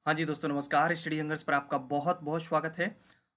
हाँ जी दोस्तों, नमस्कार। स्टडी हंगर्स पर आपका बहुत बहुत स्वागत है।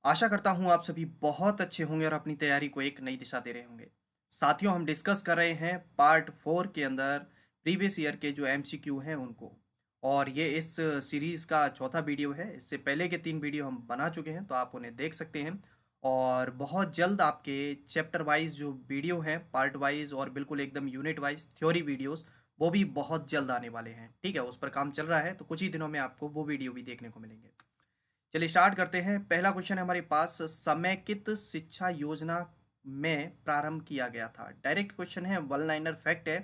आशा करता हूँ आप सभी बहुत अच्छे होंगे और अपनी तैयारी को एक नई दिशा दे रहे होंगे। साथियों, हम डिस्कस कर रहे हैं पार्ट 4 के अंदर प्रीवियस ईयर के जो एमसीक्यू हैं उनको। और ये इस सीरीज़ का चौथा वीडियो है। इससे पहले के 3 वीडियो हम बना चुके हैं, तो आप उन्हें देख सकते हैं। और बहुत जल्द आपके चैप्टर वाइज जो वीडियो हैं, पार्ट वाइज और बिल्कुल एकदम यूनिट वाइज थ्योरी वीडियोस, वो भी बहुत जल्द आने वाले हैं। ठीक है, उस पर काम चल रहा है, तो कुछ ही दिनों में आपको वो वीडियो भी देखने को मिलेंगे। चलिए स्टार्ट करते हैं। पहला क्वेश्चन है हमारे पास, समेकित शिक्षा योजना में प्रारंभ किया गया था। डायरेक्ट क्वेश्चन है, वन लाइनर फैक्ट है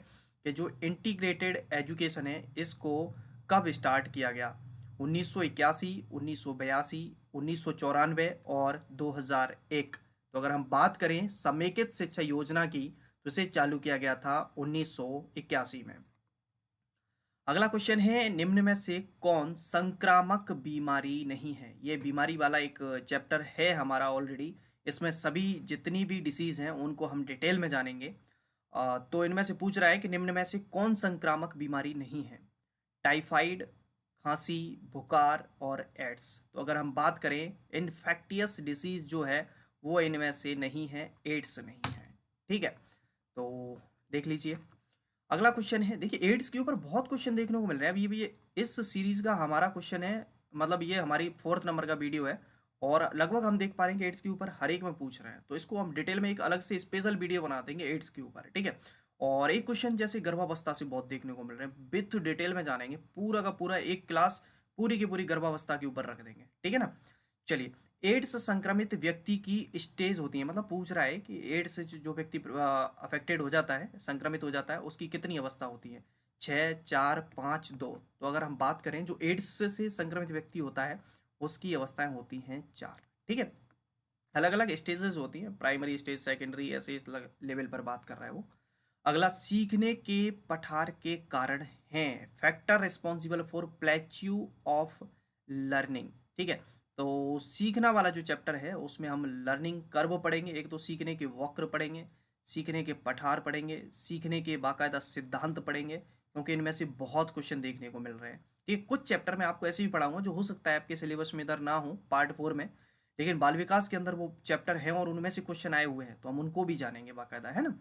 कि जो इंटीग्रेटेड एजुकेशन है इसको कब स्टार्ट किया गया। 1981, 1982, 1994 और 2001। तो अगर हम बात करें समेकित शिक्षा योजना की, तो इसे चालू किया गया था 1981 में। अगला क्वेश्चन है, निम्न में से कौन संक्रामक बीमारी नहीं है। ये बीमारी वाला एक चैप्टर है हमारा ऑलरेडी। इसमें सभी जितनी भी डिसीज हैं उनको हम डिटेल में जानेंगे। तो इनमें से पूछ रहा है कि निम्न में से कौन संक्रामक बीमारी नहीं है। टाइफाइड, खांसी, बुखार और एड्स। तो अगर हम बात करें इन्फेक्टियस डिसीज जो है वो इनमें से नहीं है, एड्स नहीं है। ठीक है, तो देख लीजिए। अगला क्वेश्चन है, देखिए एड्स के ऊपर बहुत क्वेश्चन देखने को मिल रहा है। अभी ये इस सीरीज का हमारा क्वेश्चन है, मतलब ये हमारी 4th नंबर का वीडियो है। और लगभग हम देख पा रहे हैं कि एड्स के ऊपर हर एक में पूछ रहे हैं, तो इसको हम डिटेल में एक अलग से स्पेशल वीडियो बना देंगे एड्स के ऊपर। ठीक है। और एक क्वेश्चन जैसे गर्भावस्था से बहुत देखने को मिल रहे हैं, विथ डिटेल में जानेंगे। पूरा का पूरा एक क्लास पूरी की पूरी गर्भावस्था के ऊपर रख देंगे। ठीक है ना। चलिए, एड्स संक्रमित व्यक्ति की स्टेज होती है, मतलब पूछ रहा है कि एड्स से जो व्यक्ति अफेक्टेड हो जाता है, संक्रमित हो जाता है, उसकी कितनी अवस्था होती है। 6, 4, 5, 2। तो अगर हम बात करें जो एड्स से संक्रमित व्यक्ति होता है उसकी अवस्थाएं होती हैं 4। ठीक है। अलग अलग स्टेजेस होती हैं, प्राइमरी स्टेज, सेकेंडरी, ऐसे इस लेवल पर बात कर रहा है वो। अगला, सीखने के पठार के कारण हैं, factor responsible for plateau of learning. ठीक है। तो सीखना वाला जो चैप्टर है उसमें हम लर्निंग कर्व पढ़ेंगे। एक तो सीखने के वक्र पढ़ेंगे, सीखने के पठार पढ़ेंगे, सीखने के बाकायदा सिद्धांत पढ़ेंगे, क्योंकि इनमें से बहुत क्वेश्चन देखने को मिल रहे हैं। ठीक है, कुछ चैप्टर में आपको ऐसे भी पढ़ाऊंगा जो हो सकता है आपके सिलेबस में इधर ना हो पार्ट 4 में, लेकिन बाल विकास के अंदर वो चैप्टर हैं और उनमें से क्वेश्चन आए हुए हैं, तो हम उनको भी जानेंगे बाकायदा, है ना।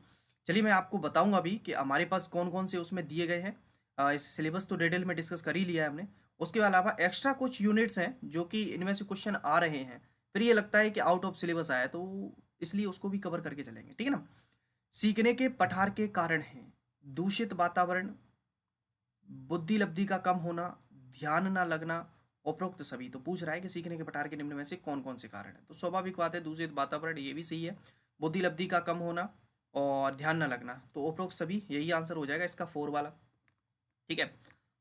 चलिए मैं आपको बताऊंगा अभी कि हमारे पास कौन कौन से उसमें दिए गए हैं। इस सिलेबस तो डिटेल में डिस्कस कर ही लिया है हमने। उसके अलावा एक्स्ट्रा कुछ यूनिट्स हैं जो कि इनमें से क्वेश्चन आ रहे हैं, फिर ये लगता है कि आउट ऑफ सिलेबस आया, तो इसलिए उसको भी कवर करके चलेंगे। ठीक है ना। सीखने के पठार के कारण हैं, दूषित वातावरण, बुद्धि लब्धि का कम होना, ध्यान ना लगना, उपरोक्त सभी। तो पूछ रहा है कि सीखने के पठार के निम्न में से कौन कौन से कारण है। तो स्वाभाविक बात है, दूषित वातावरण, ये भी सही है। बुद्धि लब्धि का कम होना और ध्यान न लगना, तो उपरोक्त सभी, यही आंसर हो जाएगा इसका 4 वाला। ठीक है।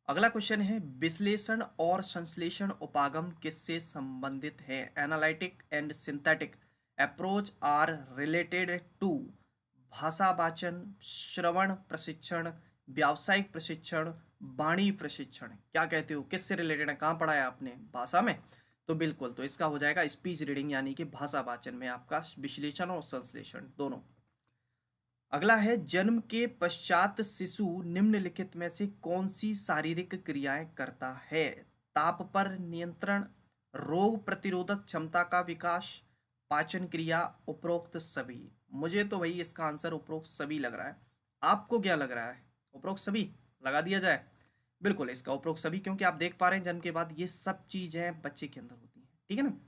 अगला क्वेश्चन है, विश्लेषण और संश्लेषण उपागम किससे संबंधित है। Analytic and synthetic approach are related to भाषावाचन, श्रवण प्रशिक्षण, व्यावसायिक प्रशिक्षण, वाणी प्रशिक्षण। क्या कहते हो, किससे रिलेटेड है, कहाँ पढ़ा है आपने, भाषा में। तो बिल्कुल, तो इसका हो जाएगा स्पीच रीडिंग, यानी कि भाषावाचन में आपका विश्लेषण और संश्लेषण दोनों। अगला है, जन्म के पश्चात शिशु निम्नलिखित में से कौन सी शारीरिक क्रियाएं करता है। ताप पर नियंत्रण, रोग प्रतिरोधक क्षमता का विकास, पाचन क्रिया, उपरोक्त सभी। मुझे तो भाई इसका आंसर उपरोक्त सभी लग रहा है। आपको क्या लग रहा है, उपरोक्त सभी लगा दिया जाए। बिल्कुल इसका उपरोक्त सभी, क्योंकि आप देख पा रहे हैं जन्म के बाद ये सब चीजें बच्चे के अंदर होती हैं। ठीक है ना।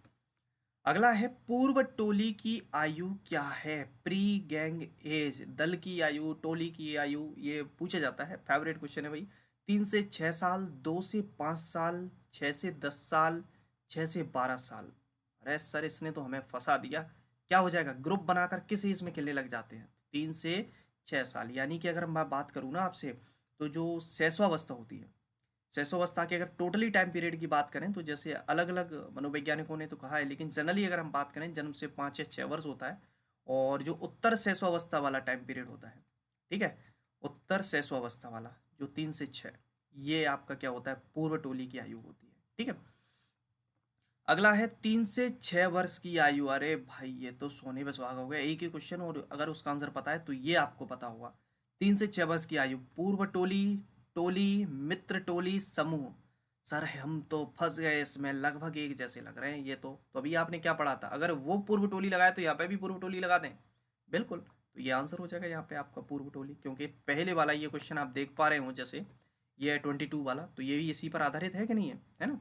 अगला है, पूर्व टोली की आयु क्या है। प्री गैंग एज, दल की आयु, टोली की आयु, ये पूछा जाता है। फेवरेट क्वेश्चन है भाई। 3 से 6 साल, 2 से 5 साल, 6 से 10 साल, 6 से 12 साल। अरे सर, इसने तो हमें फंसा दिया। क्या हो जाएगा, ग्रुप बनाकर किस एज में खेलने लग जाते हैं। 3 से 6 साल, यानी कि अगर मैं बात करूँ ना आपसे, तो जो शैशवावस्था होती है, शैशवावस्था के अगर टोटली टाइम पीरियड की बात करें तो जैसे अलग अलग मनोवैज्ञानिकों ने तो कहा है, लेकिन जनरली अगर हम बात करें, जन्म से 5 या 6 वर्ष होता है। और जो उत्तर शैशवावस्था वाला टाइम पीरियड होता है, ठीक है, उत्तर शैशवावस्था वाला जो 3 से 6, ये आपका क्या होता है, पूर्व टोली की आयु होती है। ठीक है। अगला है, 3 से 6 वर्ष की आयु। अरे भाई, ये तो सोने पे सुहागा हो गया, एक ही क्वेश्चन, और अगर उसका आंसर पता है तो ये आपको पता होगा। 3 से 6 वर्ष की आयु, पूर्व टोली, टोली, मित्र टोली, समूह। सर हम तो फंस गए इसमें, लगभग एक जैसे लग रहे हैं ये तो अभी आपने क्या पढ़ा था? अगर वो पूर्व टोली लगाया तो यहाँ पे भी पूर्व टोली लगा दें। बिल्कुल, तो ये आंसर हो जाएगा यहाँ पे आपका पूर्व टोली, क्योंकि पहले वाला ये क्वेश्चन आप देख पा रहे हो, जैसे ये है 22 वाला, तो ये भी इसी पर आधारित है कि नहीं है ना?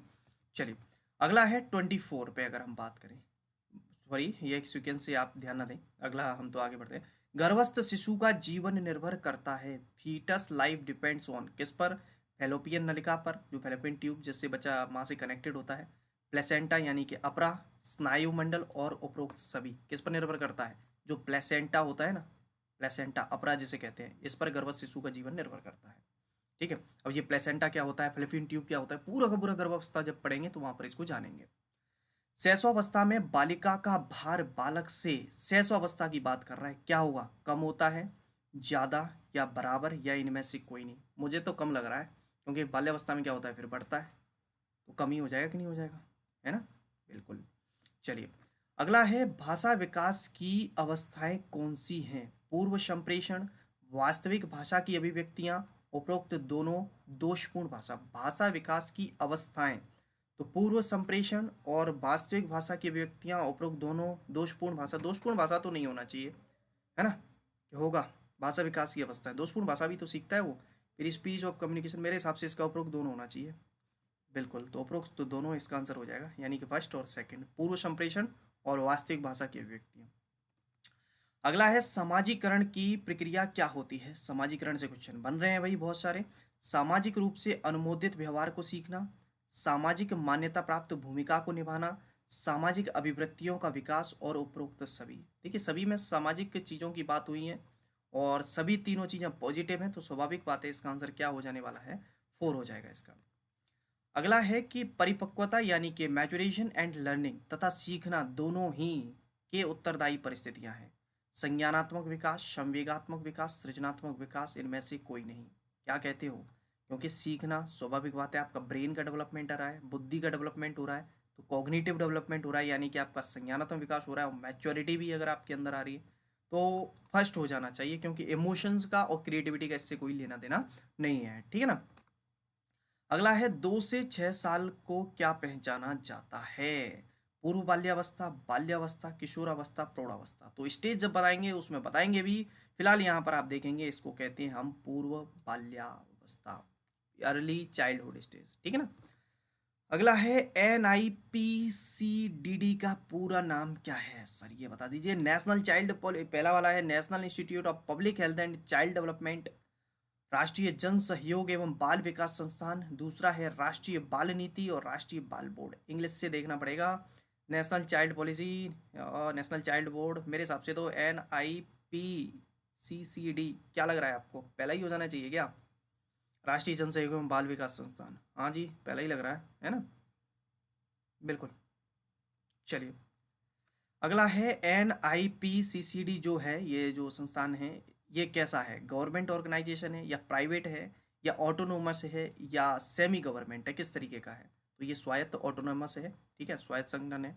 चलिए, अगला है 24 पे अगर हम बात करें। सॉरी, ये एक सीक्वेंस से आप ध्यान ना दें, अगला हम तो आगे बढ़ते हैं। गर्भस्थ शिशु का जीवन निर्भर करता है, फीटस लाइफ डिपेंड्स ऑन, किस पर? फेलोपियन नलिका पर, जो फेलोपियन ट्यूब जिससे बच्चा माँ से कनेक्टेड होता है, प्लेसेंटा यानी कि अपरा, स्नायु मंडल और उपरोक्त सभी किस पर निर्भर करता है? जो प्लेसेंटा होता है ना, प्लेसेंटा अपरा जिसे कहते हैं, इस पर गर्भस्थ शिशु का जीवन निर्भर करता है। ठीक है, अब ये प्लेसेंटा क्या होता है, फेलोपियन ट्यूब क्या होता है, पूरा का पूरा गर्भावस्था जब पढ़ेंगे तो वहां पर इसको जानेंगे। शैशवावस्था में बालिका का भार बालक से, शैशवावस्था की बात कर रहा है, क्या होगा? कम होता है, ज्यादा, या बराबर, या इनमें से कोई नहीं? मुझे तो कम लग रहा है, क्योंकि बाल्यावस्था में क्या होता है, फिर बढ़ता है, तो कम ही हो जाएगा कि नहीं हो जाएगा, है ना? बिल्कुल। चलिए, अगला है भाषा विकास की अवस्थाएं कौन सी हैं? पूर्व संप्रेषण, वास्तविक भाषा की अभिव्यक्तियां, उपरोक्त दोनों, दोषपूर्ण भाषा। भाषा विकास की अवस्थाएं, तो पूर्व संप्रेषण और वास्तविक भाषा की अभिव्यक्तियां, उपरोक्त दोनों, दोषपूर्ण भाषा। दोषपूर्ण भाषा तो नहीं होना चाहिए, है ना? क्या होगा? भाषा विकास की अवस्था है, दोषपूर्ण भाषा भी तो सीखता है वो। फिर स्पीच ऑफ कम्युनिकेशन, मेरे हिसाब से इसका उपरोक्त दोनों होना चाहिए। बिल्कुल, तो उपरोक्त तो दोनों इसका आंसर हो जाएगा, यानी कि फर्स्ट और सेकंड, पूर्व संप्रेषण और वास्तविक भाषा की अभिव्यक्तियां। अगला है सामाजिकरण की प्रक्रिया क्या होती है? समाजीकरण से क्वेश्चन बन रहे हैं भाई बहुत सारे। सामाजिक रूप से अनुमोदित व्यवहार को सीखना, सामाजिक मान्यता प्राप्त भूमिका को निभाना, सामाजिक अभिवृत्तियों का विकास और उपरोक्त सभी। देखिए, सभी में सामाजिक चीजों की बात हुई है और सभी तीनों चीजें पॉजिटिव हैं, तो स्वाभाविक बात है इसका आंसर क्या हो जाने वाला है, 4 हो जाएगा इसका। अगला है कि परिपक्वता यानी कि मैचुरेशन एंड लर्निंग तथा सीखना दोनों ही के उत्तरदायी परिस्थितियां हैं। संज्ञानात्मक विकास, संवेगात्मक विकास, सृजनात्मक विकास, इनमें से कोई नहीं। क्या कहते हो? क्योंकि सीखना स्वाभाविक बात है, आपका ब्रेन का डेवलपमेंट हो रहा है, बुद्धि का डेवलपमेंट हो रहा है, तो कॉग्निटिव डेवलपमेंट हो रहा है, यानी कि आपका संज्ञानात्मक विकास हो रहा है, और मैच्योरिटी भी अगर आपके अंदर आ रही है तो फर्स्ट हो जाना चाहिए, क्योंकि इमोशंस का और क्रिएटिविटी का इससे कोई लेना देना नहीं है। ठीक है ना? अगला है 2 से 6 साल को क्या पहचाना जाता है? पूर्व बाल्यावस्था, बाल्यावस्था, किशोरावस्था, प्रौढ़ावस्था। तो स्टेज जब बताएंगे उसमें बताएंगे भी, फिलहाल यहाँ पर आप देखेंगे इसको कहते हैं हम पूर्व बाल्यावस्था, अर्ली चाइल्डहुड स्टेज। ठीक है ना? अगला है NIPCDD का पूरा नाम क्या है? सर ये बता दीजिए। नेशनल चाइल्ड, पहला वाला है national institute of public health and child development, राष्ट्रीय जन सहयोग एवं बाल विकास संस्थान, दूसरा है राष्ट्रीय बाल नीति और राष्ट्रीय बाल बोर्ड। इंग्लिश से देखना पड़ेगा। National child policy, national child board, मेरे हिसाब से तो NIPCCD। क्या लग रहा है आपको, पहला ही हो जाना चाहिए क्या? राष्ट्रीय जन सहयोग एवं बाल विकास संस्थान, हाँ जी पहला ही लग रहा है ना? बिल्कुल। चलिए, अगला है NIPCCD जो है, ये जो संस्थान है, ये कैसा है? गवर्नमेंट ऑर्गेनाइजेशन है, या प्राइवेट है, या ऑटोनोमस है, या सेमी गवर्नमेंट है, किस तरीके का है? तो ये स्वायत्त ऑटोनोमस है। ठीक है, स्वायत्त संगठन है।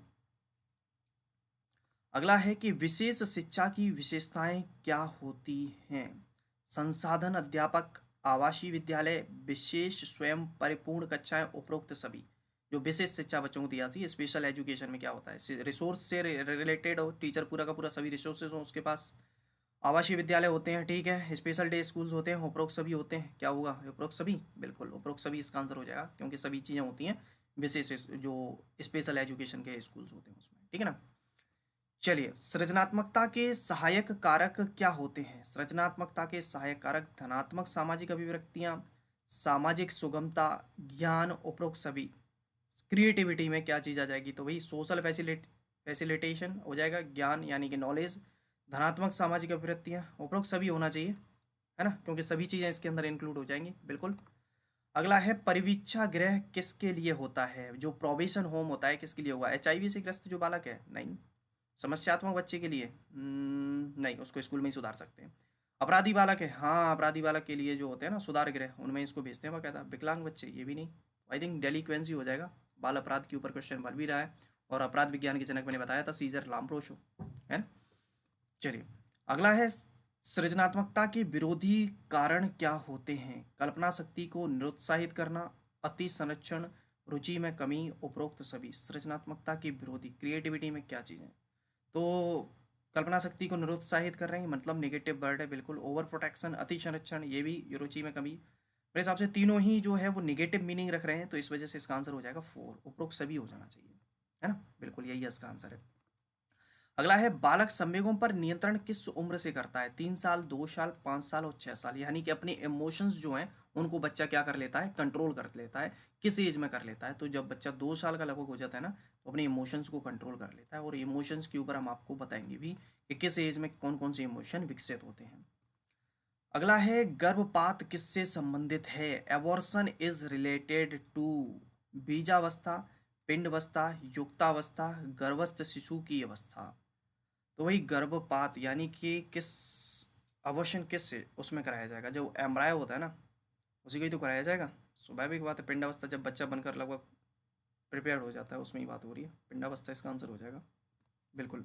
अगला है कि विशेष शिक्षा की विशेषताएं क्या होती हैं? संसाधन, अध्यापक, आवासीय विद्यालय, विशेष स्वयं परिपूर्ण कक्षाएं, उपरोक्त सभी। जो विशेष शिक्षा बच्चों को दी जाती है, स्पेशल एजुकेशन में क्या होता है, रिसोर्स से रिलेटेड हो, टीचर पूरा का पूरा सभी रिसोर्सेज हो उसके पास। आवासीय विद्यालय होते हैं, ठीक है, स्पेशल डे स्कूल्स होते हैं, उपरोक्त सभी होते हैं। क्या होगा? उपरोक्त सभी, बिल्कुल उपरोक्त सभी इसका आंसर हो जाएगा, क्योंकि सभी चीज़ें होती हैं विशेष जो स्पेशल एजुकेशन के स्कूल्स होते हैं उसमें। ठीक है ना? चलिए, सृजनात्मकता के सहायक कारक क्या होते हैं? सृजनात्मकता के सहायक कारक धनात्मक सामाजिक अभिव्यक्तियां, सामाजिक सुगमता, ज्ञान, उपरोक्त सभी। क्रिएटिविटी में क्या चीज़ आ जाएगी? तो वही सोशल फैसिलिटेशन हो जाएगा, ज्ञान यानी कि नॉलेज, धनात्मक सामाजिक अभिव्यक्तियां, उपरोक्त सभी होना चाहिए, है ना? क्योंकि सभी चीज़ें इसके अंदर इंक्लूड हो जाएंगी। बिल्कुल। अगला है परिवीक्षा गृह किसके लिए होता है? जो प्रोबेशन होम होता है किसके लिए हुआ? HIV से ग्रस्त जो बालक है? नहीं। समस्यात्मक बच्चे के लिए? नहीं, उसको स्कूल में ही सुधार सकते हैं। अपराधी बालक है? हाँ, अपराधी बालक के लिए जो होते हैं ना सुधार गृह, उनमें इसको भेजते हैं बाकायदा। विकलांग बच्चे? ये भी नहीं। आई थिंक डेलिक्वेंसी हो जाएगा। बाल अपराध के ऊपर क्वेश्चन बन भी रहा है, और अपराध विज्ञान के जनक मैंने बताया था सीजर लाम्प्रोशो, है ना? चलिए, अगला है सृजनात्मकता के विरोधी कारण क्या होते हैं? कल्पना शक्ति को निरुत्साहित करना, अति संरक्षण, रुचि में कमी, उपरोक्त सभी, सृजनात्मकता की विरोधी, क्रिएटिविटी में क्या चीज़ें। तो कल्पना शक्ति को निरुत्साहित कर रहे हैं, मतलब नेगेटिव वर्ड है बिल्कुल। ओवर प्रोटेक्शन, अति संरक्षण, ये भी रुचि में कमी। मेरे हिसाब से तीनों ही जो है वो नेगेटिव मीनिंग रख रहे हैं, तो इस वजह से इसका आंसर हो जाएगा 4, उपरोक्त सभी हो जाना चाहिए, है ना, बिल्कुल यही इसका आंसर है। अगला है बालक संवेगों पर नियंत्रण किस उम्र से करता है? 3 साल, 2 साल, 5 साल और 6 साल। यानी कि अपने इमोशंस जो हैं उनको बच्चा क्या कर लेता है, कंट्रोल कर लेता है। किस एज में कर लेता है? तो जब बच्चा 2 साल का लगभग हो जाता है ना, तो अपने इमोशंस को कंट्रोल कर लेता है। और इमोशंस के ऊपर हम आपको बताएंगे भी कि किस एज में कौन कौन से इमोशन विकसित होते हैं। अगला है गर्भपात किससे संबंधित है? एबॉर्शन इज रिलेटेड टू बीजावस्था, पिंडवस्था, युक्तावस्था, गर्भस्थ शिशु की अवस्था। तो वही गर्भपात यानी कि किस अबॉर्शन किस से उसमें कराया जाएगा? जो एम्ब्रायो होता है ना, उसी को ही तो कराया जाएगा। स्वाभाविक बात है, पिंडावस्था जब बच्चा बनकर लगभग प्रिपेयर हो जाता है, उसमें ही बात हो रही है। पिंडावस्था इसका आंसर हो जाएगा बिल्कुल।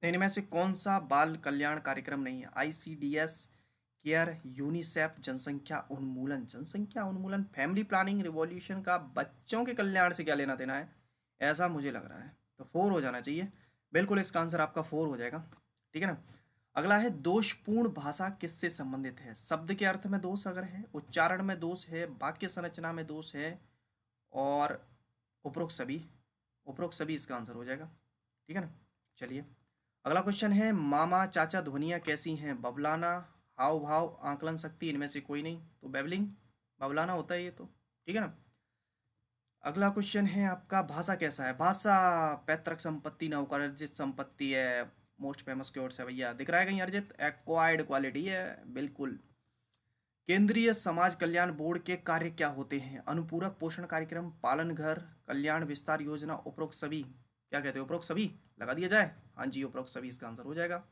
इनमें से कौन सा बाल कल्याण कार्यक्रम नहीं है? ICDS, केयर, यूनिसेफ, जनसंख्या उन्मूलन। जनसंख्या उन्मूलन, फैमिली प्लानिंग रिवॉल्यूशन का बच्चों के कल्याण से क्या लेना देना है, ऐसा मुझे लग रहा है। तो 4 हो जाना चाहिए बिल्कुल, इसका आंसर आपका 4 हो जाएगा, ठीक है ना। अगला है दोषपूर्ण भाषा किससे संबंधित है? शब्द के अर्थ में दोष अगर है, उच्चारण में दोष है, वाक्य संरचना में दोष है, और उपरोक्त सभी। उपरोक्त सभी इसका आंसर हो जाएगा, ठीक है ना। चलिए अगला क्वेश्चन है, मामा चाचा ध्वनियाँ कैसी हैं? बबलाना, हाव भाव, आकलन शक्ति, इनमें से कोई नहीं। तो बेबलिंग, बबलाना होता है ये तो, ठीक है ना। अगला क्वेश्चन है आपका, भाषा कैसा है? भाषा पैतृक संपत्ति, नवकर्जित संपत्ति है। मोस्ट फेमस क्योर्स है भैया, दिख रहा है कहीं अर्जित? एक्वायर्ड क्वालिटी है बिल्कुल। केंद्रीय समाज कल्याण बोर्ड के कार्य क्या होते हैं? अनुपूरक पोषण कार्यक्रम, पालन घर, कल्याण विस्तार योजना, उपरोक्त सभी। क्या कहते हो, उपरोक्त सभी लगा दिया जाए? हाँ जी, उपरोक्त सभी इसका आंसर हो जाएगा।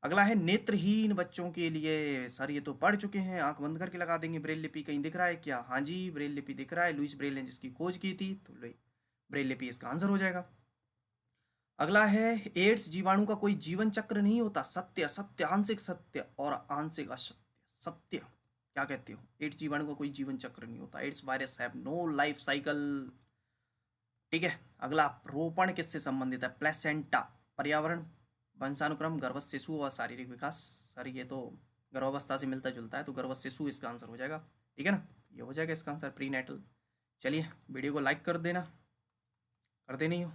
अगला है नेत्रहीन बच्चों के लिए। सर ये तो पढ़ चुके हैं, आंख बंद करके लगा देंगे। ब्रेल लिपि कहीं दिख रहा है क्या? हाँ जी, ब्रेल लिपि दिख रहा है, लुइस ब्रेल ने जिसकी खोज की थी, तो ब्रेल लिपि इसका आंसर हो जाएगा। अगला है, एड्स जीवाणु का कोई जीवन चक्र नहीं होता। सत्य, सत्य, आंशिक सत्य और आंशिक असत्य। सत्य, क्या कहते हो? एड्स जीवाणु का कोई जीवन चक्र नहीं होता। AIDS virus have no life cycle, ठीक है। अगला, रोपण किससे संबंधित है? प्लेसेंटा, पर्यावरण, वंशानुक्रम, गर्भस्थ शिशु और शारीरिक विकास। सर ये तो गर्भावस्था से मिलता जुलता है, तो गर्भस्थ शिशु इसका आंसर हो जाएगा, ठीक है ना। ये हो जाएगा इसका आंसर, प्रीनेटल। चलिए वीडियो को लाइक कर देना, करते नहीं हो,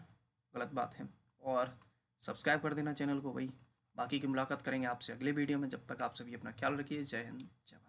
गलत बात है। और सब्सक्राइब कर देना चैनल को भाई। बाकी की मुलाकात करेंगे आपसे अगले वीडियो में, जब तक आप सभी अपना ख्याल रखिए। जय हिंद, जय भारत।